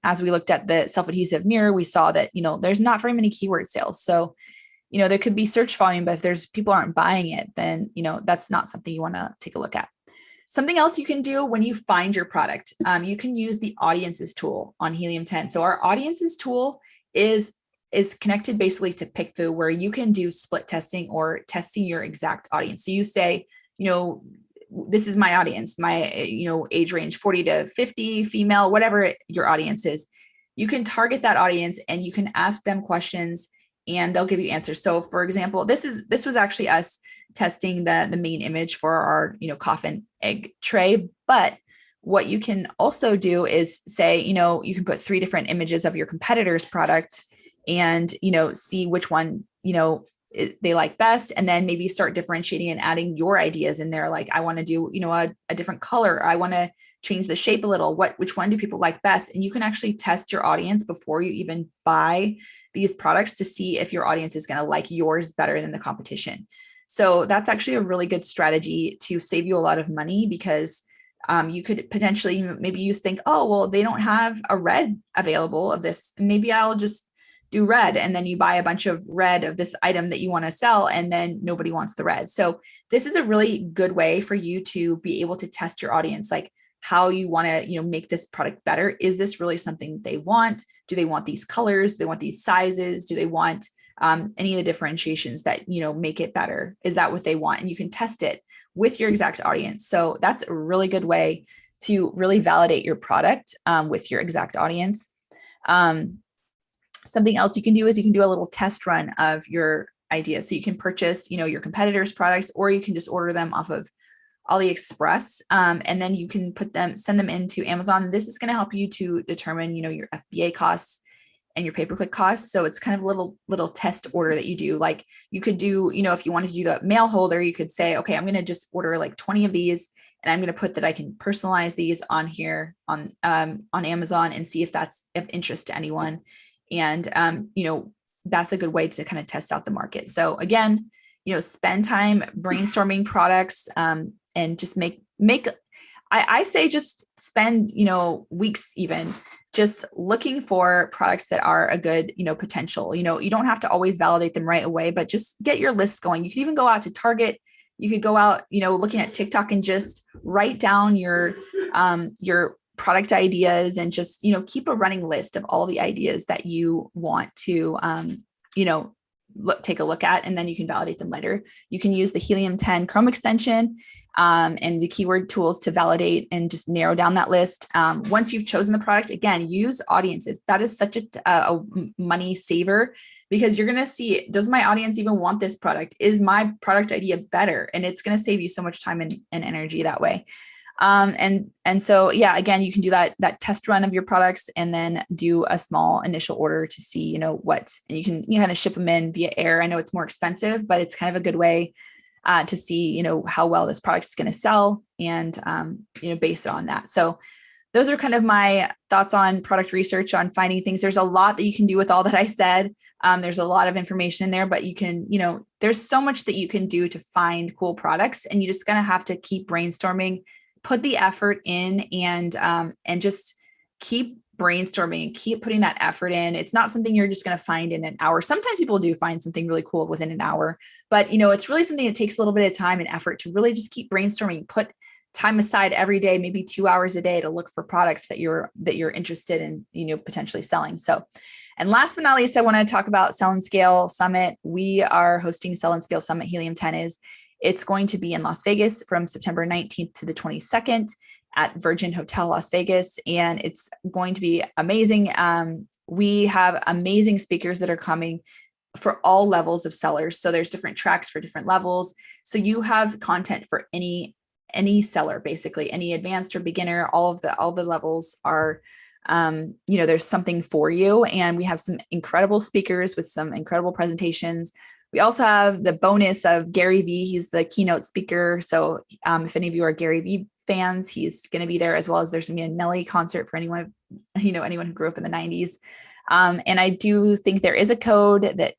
as we looked at the self-adhesive mirror, we saw that, there's not very many keyword sales. So there could be search volume, but if there's people aren't buying it, then, that's not something you want to take a look at. Something else you can do when you find your product, you can use the audiences tool on Helium 10. So our audiences tool is connected basically to PickFu, where you can do split testing or testing your exact audience. So you say, this is my audience, my, age range 40 to 50, female, whatever your audience is. You can target that audience and you can ask them questions and they'll give you answers. So for example, this was actually us testing the main image for our, coffin egg tray. But what you can also do is say, you can put 3 different images of your competitor's product and, see which one, they like best, and then maybe start differentiating and adding your ideas in there. Like, I want to do, a different color. I want to change the shape a little. Which one do people like best? And you can actually test your audience before you even buy these products to see if your audience is going to like yours better than the competition. So that's actually a really good strategy to save you a lot of money, because you could potentially, maybe you think, oh, well, they don't have a red available of this. Maybe I'll just do red. And then you buy a bunch of red of this item that you want to sell, and then nobody wants the red. So this is a really good way for you to be able to test your audience, like how you want to, make this product better. Is this really something they want? Do they want these colors? Do they want these sizes? Do they want any of the differentiations that, make it better? Is that what they want? And you can test it with your exact audience. So that's a really good way to really validate your product with your exact audience. Something else you can do is you can do a little test run of your idea. So you can purchase, your competitors' products, or you can just order them off of AliExpress, and then you can send them into Amazon. This is going to help you to determine, your FBA costs and your pay-per-click costs. So it's kind of a little test order that you do. Like you could do, if you wanted to do the mail holder, you could say, okay, I'm going to just order like 20 of these, and I'm going to put that I can personalize these on here on Amazon and see if that's of interest to anyone. And, that's a good way to kind of test out the market. So again, spend time brainstorming products, and just make, I say just spend, weeks even just looking for products that are a good, potential. You don't have to always validate them right away, but just get your list going. You can even go out to Target. You could go out, looking at TikTok and just write down your product ideas and just, keep a running list of all the ideas that you want to, take a look at, and then you can validate them later. You can use the Helium 10 Chrome extension and the keyword tools to validate and just narrow down that list. Once you've chosen the product, again, use audiences. That is such a money saver, because you're going to see, does my audience even want this product? Is my product idea better? And it's going to save you so much time and energy that way. And so, yeah, again, you can do that test run of your products and then do a small initial order to see, what, and you can kind of ship them in via air. I know it's more expensive, but it's kind of a good way to see, how well this product is going to sell, and, based on that. So those are kind of my thoughts on product research, on finding things. There's a lot that you can do with all that I said. There's a lot of information in there, but you can, there's so much that you can do to find cool products, and you just going to have to keep brainstorming, put the effort in, and just keep brainstorming, keep putting that effort in. It's not something you're just going to find in an hour. Sometimes people do find something really cool within an hour, but it's really something that takes a little bit of time and effort to really just keep brainstorming, put time aside every day, maybe 2 hours a day, to look for products that you're interested in, potentially selling. So, and last but not least, I want to talk about Sell and Scale Summit. We are hosting Sell and Scale Summit. Helium 10 it's going to be in Las Vegas from September 19th to the 22nd at Virgin Hotel Las Vegas. And it's going to be amazing. We have amazing speakers that are coming for all levels of sellers. So there's different tracks for different levels. So you have content for any seller, basically, any advanced or beginner. All the levels are, there's something for you. And we have some incredible speakers with some incredible presentations. We also have the bonus of Gary Vee. He's the keynote speaker. So if any of you are Gary Vee fans, he's going to be there, as well as there's going to be a Nelly concert for anyone who grew up in the 90s. And I do think there is a code that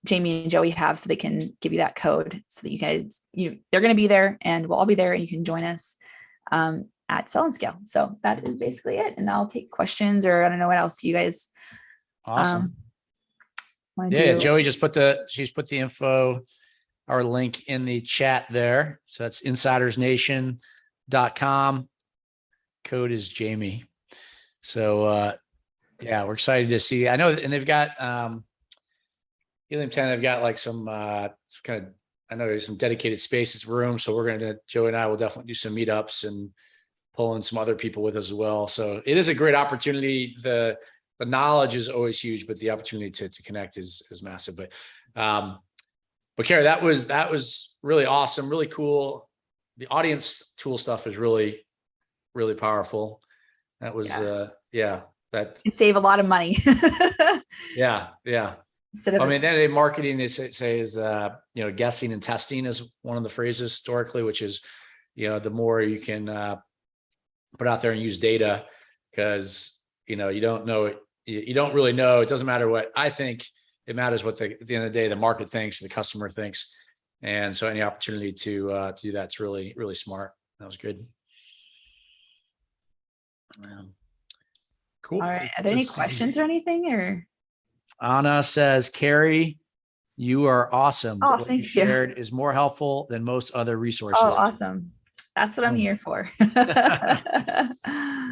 Jamie and Joey have, so they can give you that code so that you guys, they're going to be there, and we'll all be there, and you can join us at Sell and Scale. So that is basically it. And I'll take questions, or I don't know what else you guys. Awesome. Yeah, Joey she's put the info, our link in the chat there. So that's insidersnation.com. Code is Jamie. So yeah, we're excited to see. I know, and they've got Helium 10, they've got like some I know there's some dedicated spaces, room. So Joey and I will definitely do some meetups and pull in some other people with us as well. So it is a great opportunity. The knowledge is always huge, but the opportunity to connect is massive. But Carrie, that was really awesome, really cool. The audience tool stuff is really, really powerful. That was that can save a lot of money. Yeah. Instead of in marketing, they say is guessing and testing is one of the phrases historically, which is the more you can put out there and use data, because you don't know it. You don't really know. It doesn't matter what I think. It matters what at the end of the day, the market thinks, the customer thinks. And so any opportunity to do that's really, really smart. That was good. Cool. All right. Are there any questions or anything? Or Anna says, Carrie, you are awesome. Oh, what thank you you. shared is more helpful than most other resources. Oh, awesome. That's what I'm here for.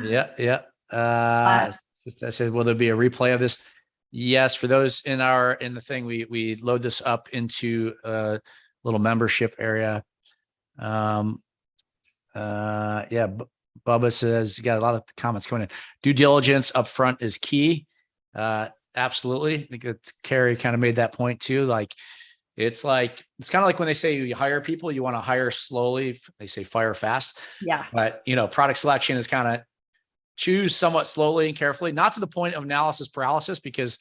Yeah. I said, will there be a replay of this? Yes. For those in the thing, we load this up into a little membership area. Yeah. Bubba says, you got a lot of comments coming in. Due diligence upfront is key. Absolutely. I think that Carrie kind of made that point too. Like, it's kind of like when they say you hire people, you want to hire slowly. They say fire fast. Yeah. But product selection is kind of choose somewhat slowly and carefully, not to the point of analysis paralysis, because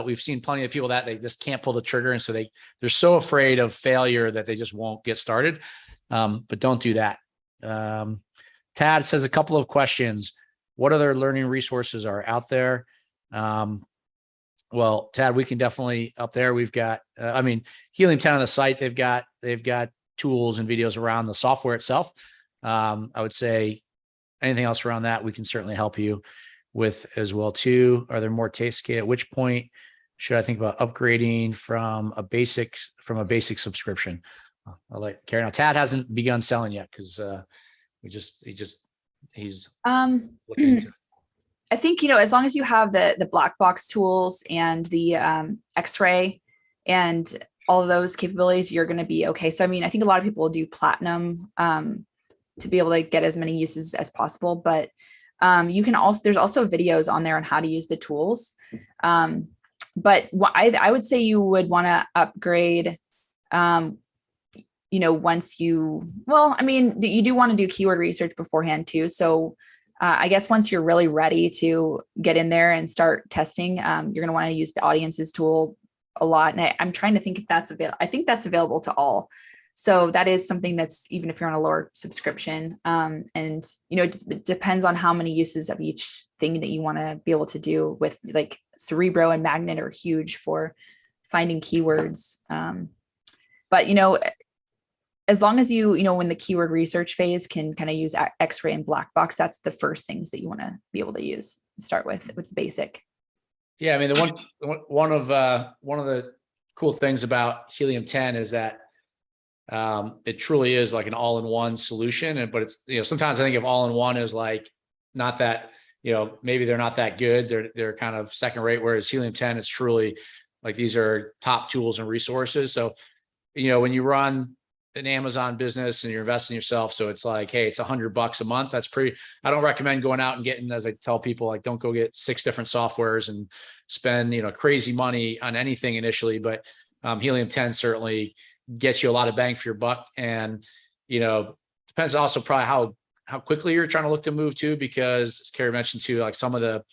we've seen plenty of people that they just can't pull the trigger. And so they're so afraid of failure that they just won't get started. But don't do that. Tad says a couple of questions. What other learning resources are out there? Well, Tad, we can definitely up there. We've got, Helium 10 on the site. They've got tools and videos around the software itself. I would say anything else around that, we can certainly help you with as well too. Are there more taste kit? At which point should I think about upgrading from a basic subscription? I'll let Carrie know. Tad hasn't begun selling yet because he's looking into it. I think, as long as you have the Blackbox tools and the X-ray and all of those capabilities, you're going to be okay. So, I think a lot of people do platinum to be able to get as many uses as possible, but you can also, there's also videos on there on how to use the tools. But I would say you would want to upgrade, once you do want to do keyword research beforehand too. So I guess once you're really ready to get in there and start testing, you're going to want to use the audiences tool a lot. And I'm trying to think if that's available. I think that's available to all. So that is something that's, even if you're on a lower subscription, it depends on how many uses of each thing that you want to be able to do. With like Cerebro and Magnet are huge for finding keywords. But as long as you when the keyword research phase can kind of use X-ray and Blackbox, that's the first things that you want to be able to use and start with basic. Yeah. One of the cool things about Helium 10 is that it truly is like an all-in-one solution. But it's, sometimes I think of all-in-one as like, not that, maybe they're not that good. They're kind of second rate. Whereas Helium 10, it's truly like, these are top tools and resources. So, when you run an Amazon business and you're investing in yourself, so it's like, hey, it's $100 a month. That's pretty, I don't recommend going out and getting, as I tell people, like, don't go get 6 different softwares and spend, crazy money on anything initially. But Helium 10 certainly gets you a lot of bang for your buck. And, depends also probably how quickly you're trying to look to move to, because as Carrie mentioned too, like some of the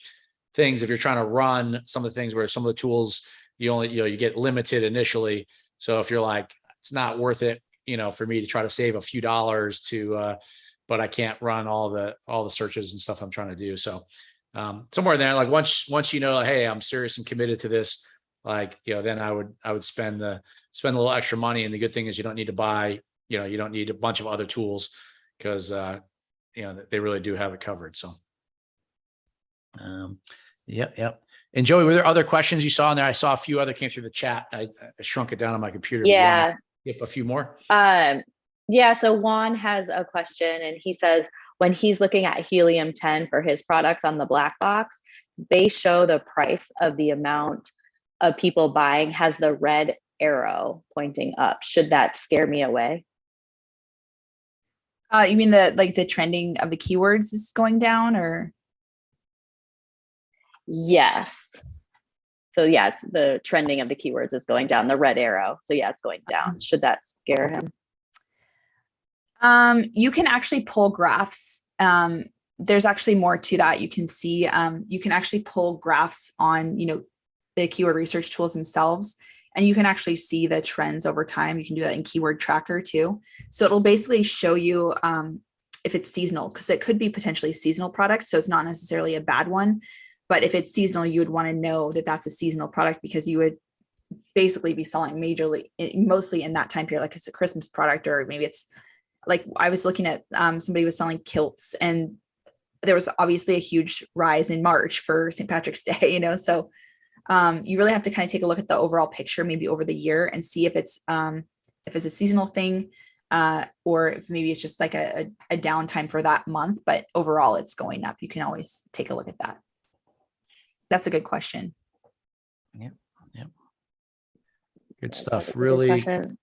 things, if you're trying to run some of the things where some of the tools, you get limited initially. So if you're like, it's not worth it, for me to try to save a few dollars but I can't run all the searches and stuff I'm trying to do. So somewhere in there, like once hey, I'm serious and committed to this, like, then I would spend a little extra money. And the good thing is you don't need to buy, you don't need a bunch of other tools, because they really do have it covered. So yep. And Joey, were there other questions you saw in there? I saw a few other came through the chat. I shrunk it down on my computer. Yeah. Yep, a few more. Yeah. So Juan has a question, and he says, when he's looking at Helium 10 for his products on the Blackbox, they show the price of the amount of people buying has the red arrow pointing up. Should that scare me away? You mean the trending of the keywords is going down, or? Yes. So yeah, it's the trending of the keywords is going down, the red arrow. So yeah, it's going down. Should that scare him? You can actually pull graphs. There's actually more to that. You can see, you can actually pull graphs on, the keyword research tools themselves, and you can actually see the trends over time. You can do that in Keyword Tracker too. So it'll basically show you, if it's seasonal, because it could be potentially seasonal products. So it's not necessarily a bad one. But if it's seasonal, you would want to know that that's a seasonal product, because you would basically be selling mostly in that time period, like it's a Christmas product, or maybe it's like, I was looking at somebody was selling kilts, and there was obviously a huge rise in March for St. Patrick's Day, so you really have to kind of take a look at the overall picture, maybe over the year, and see if it's a seasonal thing, or if maybe it's just like a downtime for that month, but overall it's going up. You can always take a look at that. That's a good question. Yep. Good stuff. Really good.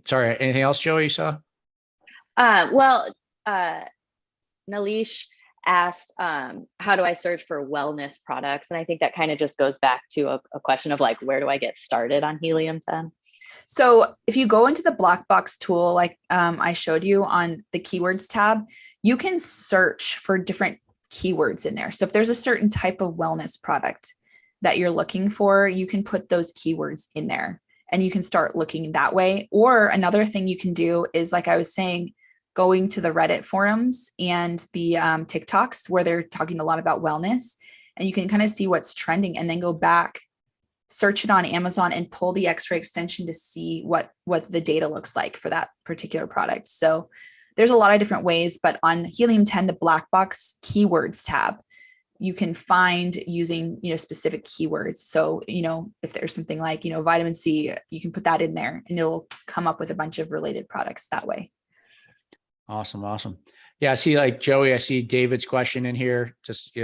Sorry, anything else, Joey, you saw? Nalish asked, how do I search for wellness products? And I think that kind of just goes back to a question of like, where do I get started on Helium 10? So if you go into the Blackbox tool, like I showed you on the keywords tab, you can search for different keywords in there. So if there's a certain type of wellness product that you're looking for, you can put those keywords in there and you can start looking that way. Or another thing you can do is, like I was saying, going to the Reddit forums and the TikToks where they're talking a lot about wellness, and you can kind of see what's trending and then go back, search it on Amazon and pull the X-ray extension to see what the data looks like for that particular product. So there's a lot of different ways, but on Helium 10, the Blackbox keywords tab, you can find using, specific keywords. So, if there's something like, vitamin C, you can put that in there and it'll come up with a bunch of related products that way. Awesome. Yeah. I see, like Joey, I see David's question in here, just,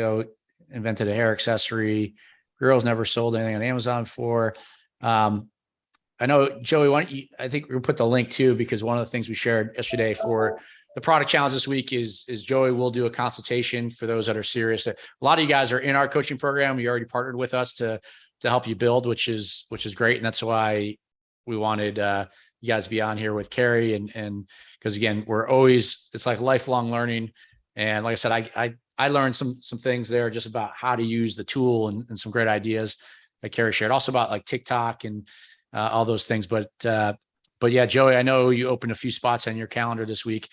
invented a hair accessory. Girls never sold anything on Amazon before. I know, Joey, I think we'll put the link too, because one of the things we shared yesterday for the product challenge this week is Joey will do a consultation for those that are serious. A lot of you guys are in our coaching program. You already partnered with us to help you build, which is great. And that's why we wanted you guys to be on here with Carrie. And because again, it's like lifelong learning. And like I said, I learned some things there just about how to use the tool and some great ideas that Carrie shared, also about like TikTok and all those things. But yeah, Joey, I know you opened a few spots on your calendar this week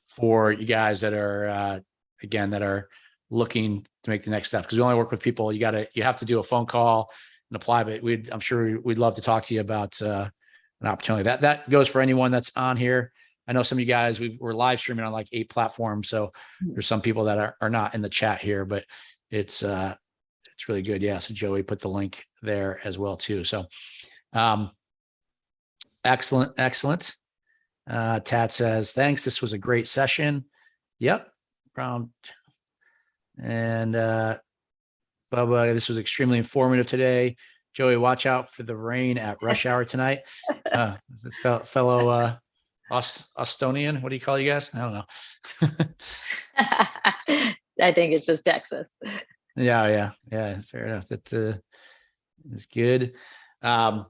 for you guys that are, that are looking to make the next step. Because we only work with people, you have to do a phone call and apply, but I'm sure we'd love to talk to you about an opportunity. That goes for anyone that's on here. I know some of you guys, we're live streaming on like 8 platforms. So there's some people that are not in the chat here, but it's really good. Yeah. So Joey put the link there as well too. So excellent. Tat says, thanks. This was a great session. Yep. Brown. And Bubba, this was extremely informative today. Joey, watch out for the rain at rush hour tonight. Fellow Austonian, what do you call you guys? I don't know. I think it's just Texas. Yeah. Fair enough. That is good. But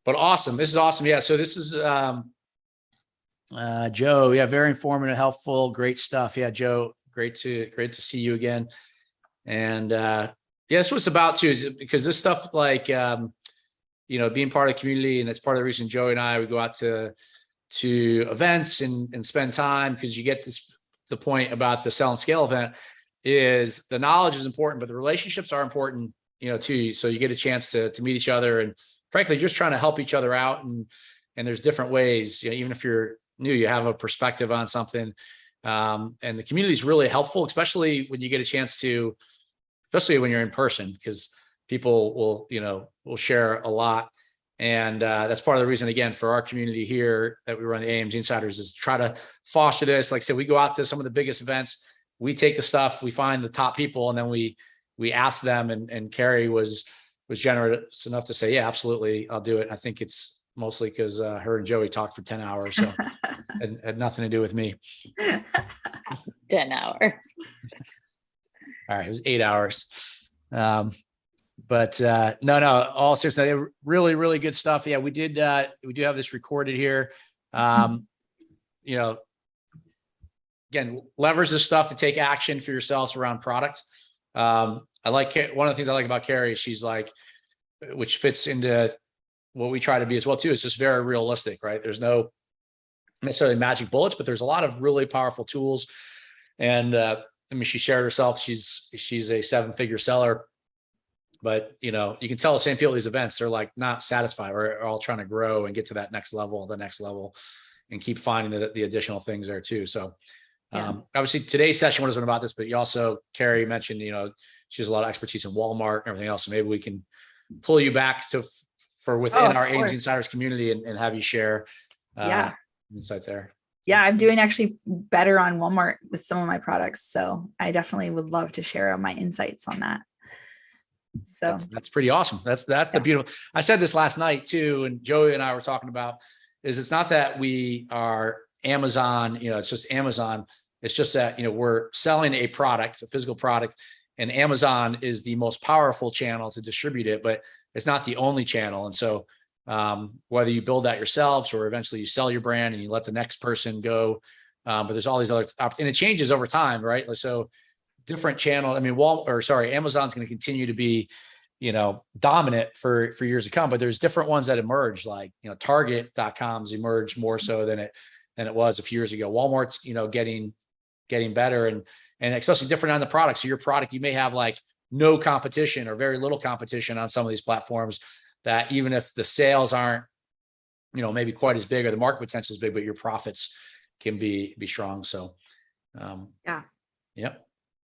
awesome. This is awesome. Yeah. So this is Joe. Yeah. Very informative, helpful, great stuff. Yeah. Joe, great to see you again. And yeah, that's what it's about too, is because this stuff, like, being part of the community, and that's part of the reason Joey and I would go out to events and spend time, because you get the point about the Sell and Scale event is the knowledge is important, but the relationships are important, too. So you get a chance to meet each other, and frankly, just trying to help each other out. And there's different ways, even if you're new, you have a perspective on something. And the community is really helpful, especially when you get a chance to, especially when you're in person, because people will share a lot. And that's part of the reason, again, for our community here that we run the AMZ Insiders, is to try to foster this. Like I said, we go out to some of the biggest events, we take the stuff, we find the top people, and then we ask them. And Carrie was generous enough to say, yeah, absolutely, I'll do it. I think it's mostly because her and Joey talked for 10 hours, so it had nothing to do with me. 10 hours. All right, it was 8 hours. But no, all seriously, really, really good stuff. Yeah, we do have this recorded here. Again, leverage this stuff to take action for yourselves around product. I like one of the things I like about Carrie, she's like, which fits into what we try to be as well too. It's just very realistic, right? There's no necessarily magic bullets, but there's a lot of really powerful tools. And she shared herself. She's a 7-figure seller. But, you can tell the same people at these events, they're like not satisfied, or are all trying to grow and get to that next level, and keep finding the additional things there too. So obviously today's session wasn't about this, but you also, Carrie mentioned, she has a lot of expertise in Walmart and everything else. So maybe we can pull you back for within our AMZ Insiders community and have you share insight there. Yeah, I'm doing actually better on Walmart with some of my products. So I definitely would love to share my insights on that. So that's pretty awesome. That's the beautiful. I said this last night too, and Joey and I were talking about, is it's not that we are Amazon, it's just Amazon. It's just that, we're selling a product, a physical product, and Amazon is the most powerful channel to distribute it, but it's not the only channel. And so whether you build that yourselves or eventually you sell your brand and you let the next person go, but there's all these other, and it changes over time, right? So different channel. I mean, Amazon's going to continue to be, dominant for years to come, but there's different ones that emerge, like, Target.com's emerged more so than it was a few years ago. Walmart's, getting better and especially different on the product. So your product, you may have like no competition or very little competition on some of these platforms, that even if the sales aren't, maybe quite as big or the market potential is big, but your profits can be strong. So, yep.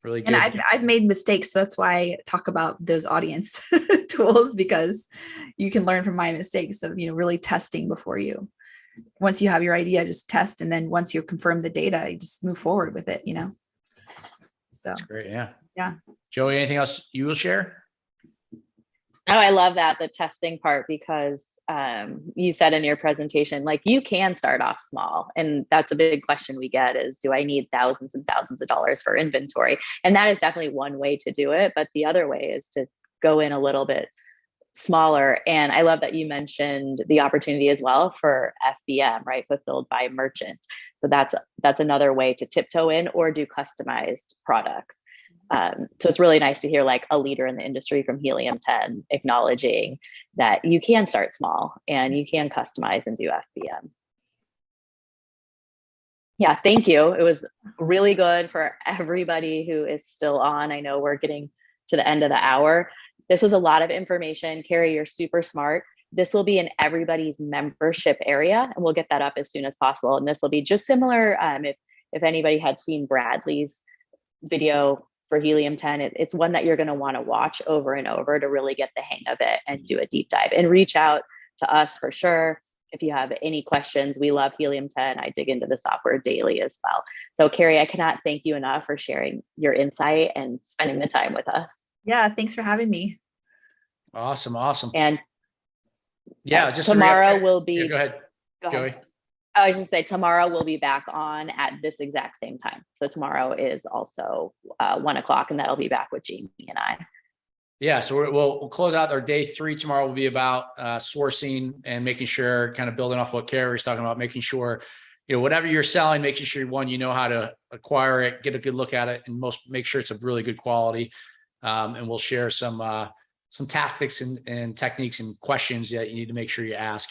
Really good. And I've made mistakes. So that's why I talk about those audience tools, because you can learn from my mistakes of, really testing before once you have your idea, just test. And then once you confirm the data, you just move forward with it, So that's great. Yeah. Yeah. Joey, anything else you will share? Oh, I love that, the testing part, because you said in your presentation, like, you can start off small. And that's a big question we get is, do I need thousands and thousands of dollars for inventory? And that is definitely one way to do it. But the other way is to go in a little bit smaller. And I love that you mentioned the opportunity as well for FBM, right? Fulfilled by merchant. So that's another way to tiptoe in or do customized products. So it's really nice to hear like a leader in the industry from Helium 10 acknowledging that you can start small and you can customize and do FBM. Yeah, thank you. It was really good for everybody who is still on. I know we're getting to the end of the hour. This was a lot of information. Carrie, you're super smart. This will be in everybody's membership area, and we'll get that up as soon as possible. And this will be just similar. If anybody had seen Bradley's video for Helium 10, it's one that you're going to want to watch over and over to really get the hang of it and do a deep dive, and reach out to us for sure. If you have any questions, we love Helium 10. I dig into the software daily as well. So Carrie, I cannot thank you enough for sharing your insight and spending the time with us. Yeah. Thanks for having me. Awesome. And yeah, just tomorrow will be, go ahead, Joey. I was just say tomorrow we'll be back on at this exact same time. So tomorrow is also 1 o'clock, and that'll be back with Jamie and I. Yeah, so we'll close out our day 3 tomorrow. Will be about sourcing and making sure, kind of building off what Carrie was talking about, making sure, whatever you're selling, making sure one, how to acquire it, get a good look at it, and make sure it's of really good quality. And we'll share some tactics and techniques and questions that you need to make sure you ask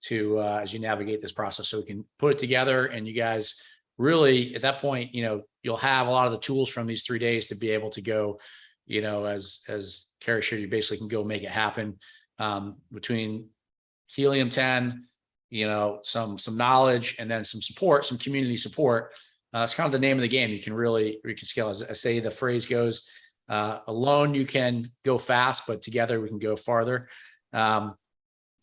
to as you navigate this process, so we can put it together. And you guys really, at that point, you'll have a lot of the tools from these 3 days to be able to go, as Carrie shared, you basically can go make it happen. Between Helium 10, some knowledge, and then some support, some community support. It's kind of the name of the game. You can scale. As I say, the phrase goes, alone you can go fast, but together we can go farther.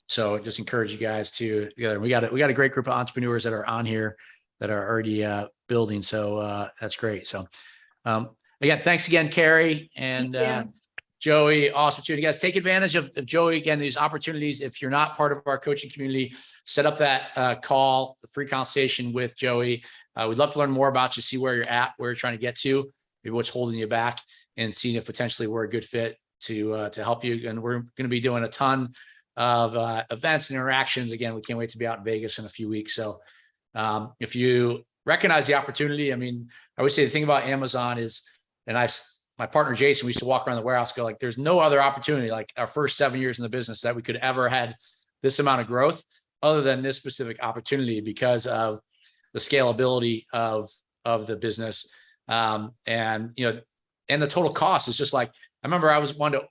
So just encourage you guys to together. We got a great group of entrepreneurs that are on here that are already building. So that's great. So again, thanks again, Carrie and Joey. Awesome too. You guys take advantage of Joey. Again, these opportunities. If you're not part of our coaching community, set up that call, the free consultation with Joey. We'd love to learn more about you, see where you're at, where you're trying to get to, maybe what's holding you back, and seeing if potentially we're a good fit to help you. And we're going to be doing a ton of events and interactions. Again, we can't wait to be out in Vegas in a few weeks. So if you recognize the opportunity, I mean, I would say the thing about Amazon is, and my partner Jason, we used to walk around the warehouse, go like, there's no other opportunity, like our first 7 years in the business, that we could ever had this amount of growth other than this specific opportunity, because of the scalability of the business. And the total cost is just like, I remember I was wanting to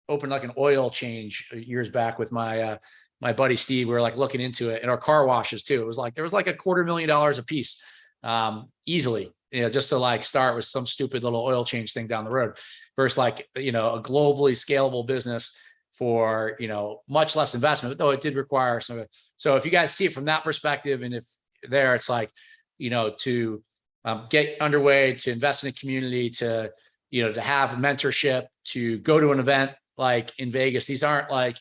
open like an oil change years back with my buddy Steve. We were like looking into it, and our car washes too. It was like, there was like $250,000 a piece, easily, just to like start with some stupid little oil change thing down the road, versus like, a globally scalable business for, much less investment, though it did require some of it. So if you guys see it from that perspective, and if there, it's like, to get underway, to invest in a community, to have mentorship, to go to an event like in Vegas. These aren't like,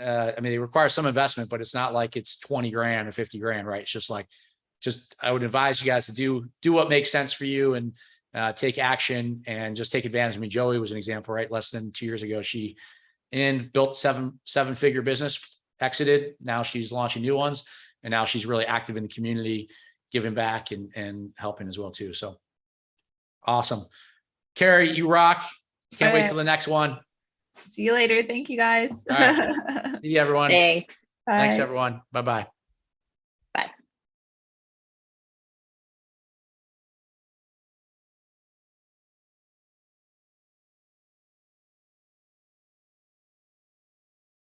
I mean, they require some investment, but it's not like it's 20 grand or 50 grand, right? It's just like, I would advise you guys to do what makes sense for you, and take action and just take advantage. I mean, Joey was an example, right? Less than 2 years ago, she built seven-figure business, exited. Now she's launching new ones, and now she's really active in the community, giving back and helping as well too. So awesome. Carrie, you rock. Can't wait right. till the next one. See you later. Thank you guys. All right. See you, everyone. Thanks. Thanks, Bye. everyone. Bye-bye.